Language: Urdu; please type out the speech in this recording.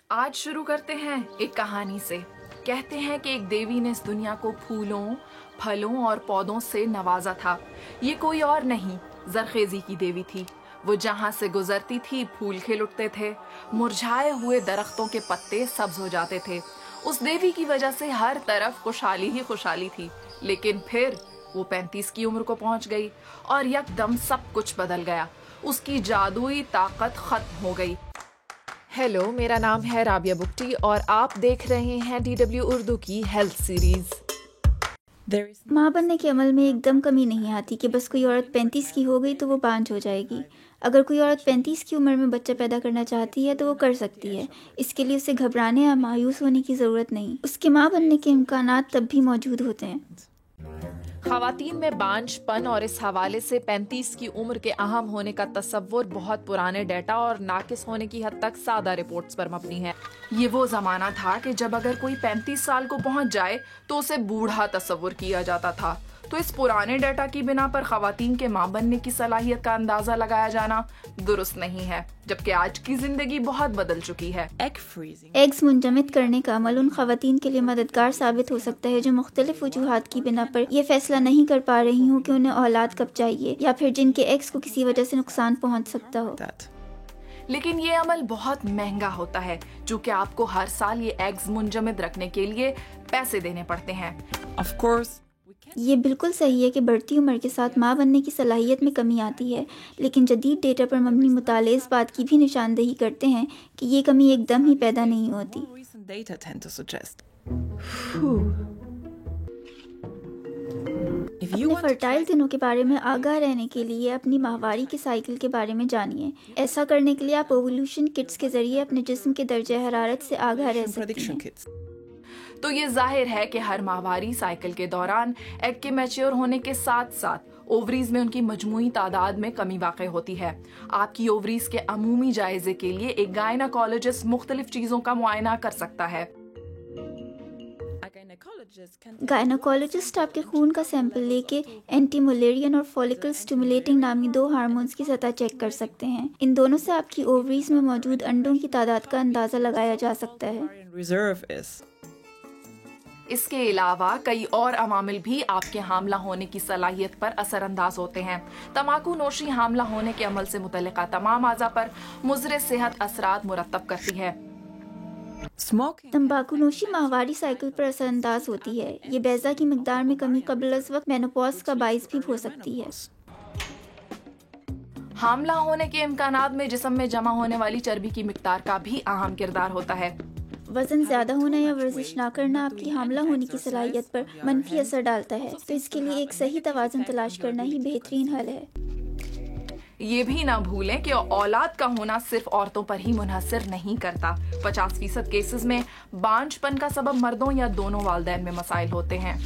آج شروع کرتے ہیں ایک کہانی سے۔ کہتے ہیں کہ ایک دیوی نے اس دنیا کو پھولوں، پھلوں اور پودوں سے نوازا تھا۔ یہ کوئی اور نہیں، زرخیزی کی دیوی تھی۔ وہ جہاں سے گزرتی تھی پھول کھل اٹھتے تھے، مرجھائے ہوئے درختوں کے پتے سبز ہو جاتے تھے۔ اس دیوی کی وجہ سے ہر طرف خوشحالی ہی خوشحالی تھی۔ لیکن پھر وہ 35 کی عمر کو پہنچ گئی اور یکدم سب کچھ بدل گیا۔ اس کی جادوئی طاقت ختم ہو گئی۔ ہیلو، میرا نام ہے رابعہ بگٹی اور آپ دیکھ رہے ہیں DW اردو کی ہیلتھ سیریز۔ ماں بننے کے عمل میں ایک دم کمی نہیں آتی کہ بس کوئی عورت 35 کی ہو گئی تو وہ بانجھ ہو جائے گی۔ اگر کوئی عورت 35 کی عمر میں بچہ پیدا کرنا چاہتی ہے تو وہ کر سکتی ہے۔ اس کے لیے اسے گھبرانے یا مایوس ہونے کی ضرورت نہیں۔ اس کے ماں بننے کے امکانات تب بھی موجود ہوتے ہیں۔ خواتین میں بانجھ پن اور اس حوالے سے 35 کی عمر کے اہم ہونے کا تصور بہت پرانے ڈیٹا اور ناقص ہونے کی حد تک سادہ رپورٹس پر مبنی ہے۔ یہ وہ زمانہ تھا کہ جب اگر کوئی 35 سال کو پہنچ جائے تو اسے بوڑھا تصور کیا جاتا تھا۔ تو اس پرانے ڈیٹا کی بنا پر خواتین کے ماں بننے کی صلاحیت کا اندازہ لگایا جانا درست نہیں ہے، جبکہ آج کی زندگی بہت بدل چکی ہے۔ ایگز منجمد کرنے کا عمل ان خواتین کے لیے مددگار ثابت ہو سکتا ہے جو مختلف وجوہات کی بنا پر یہ فیصلہ نہیں کر پا رہی ہوں کہ انہیں اولاد کب چاہیے، یا پھر جن کے ایگز کو کسی وجہ سے نقصان پہنچ سکتا ہو۔ لیکن یہ عمل بہت مہنگا ہوتا ہے، چونکہ آپ کو ہر سال یہ ایگز منجمد رکھنے کے لیے پیسے دینے پڑتے ہیں۔ یہ بالکل صحیح ہے کہ بڑھتی عمر کے ساتھ ماں بننے کی صلاحیت میں کمی آتی ہے، لیکن جدید ڈیٹا پر مبنی مطالعے اس بات کی بھی نشاندہی کرتے ہیں کہ یہ کمی ایک دم ہی پیدا نہیں ہوتی۔ اپنے فرٹائل دنوں کے بارے میں آگاہ رہنے کے لیے اپنی ماہواری کے سائیکل کے بارے میں جانیے۔ ایسا کرنے کے لیے آپ اوولوشن کٹس کے ذریعے اپنے جسم کے درجہ حرارت سے آگاہ رہ سکتے ہیں۔ تو یہ ظاہر ہے کہ ہر ماہواری سائیکل کے دوران ایگ کے میچور ہونے کے ساتھ ساتھ اووریز میں ان کی مجموعی تعداد میں کمی واقع ہوتی ہے۔ آپ کی اووریز کے عمومی جائزے کے لیے ایک گائناکالوجسٹ مختلف چیزوں کا معائنہ کر سکتا ہے۔ گائناکالوجسٹ آپ کے خون کا سیمپل لے کے اینٹی مولیرین اور فولیکل سٹیمولیٹنگ نامی دو ہارمونز کی سطح چیک کر سکتے ہیں۔ ان دونوں سے آپ کی اووریز میں موجود انڈوں کی تعداد کا اندازہ لگایا جا سکتا ہے۔ اس کے علاوہ کئی اور عوامل بھی آپ کے حاملہ ہونے کی صلاحیت پر اثر انداز ہوتے ہیں۔ تمباکو نوشی حاملہ ہونے کے عمل سے متعلقہ تمام اعضاء پر مضر صحت اثرات مرتب کرتی ہے۔ تمباکو نوشی ماہواری سائیکل پر اثر انداز ہوتی ہے۔ یہ بیضہ کی مقدار میں کمی قبل از وقت مینوپاز کا باعث بھی ہو سکتی ہے۔ حاملہ ہونے کے امکانات میں جسم میں جمع ہونے والی چربی کی مقدار کا بھی اہم کردار ہوتا ہے۔ وزن زیادہ ہونا یا ورزش نہ کرنا آپ کی حاملہ ہونے کی صلاحیت پر منفی اثر ڈالتا ہے، تو اس کے لیے ایک صحیح توازن تلاش کرنا ہی بہترین حل ہے۔ یہ بھی نہ بھولیں کہ اولاد کا ہونا صرف عورتوں پر ہی منحصر نہیں کرتا۔ 50% کیسز میں بانجھ پن کا سبب مردوں یا دونوں والدین میں مسائل ہوتے ہیں۔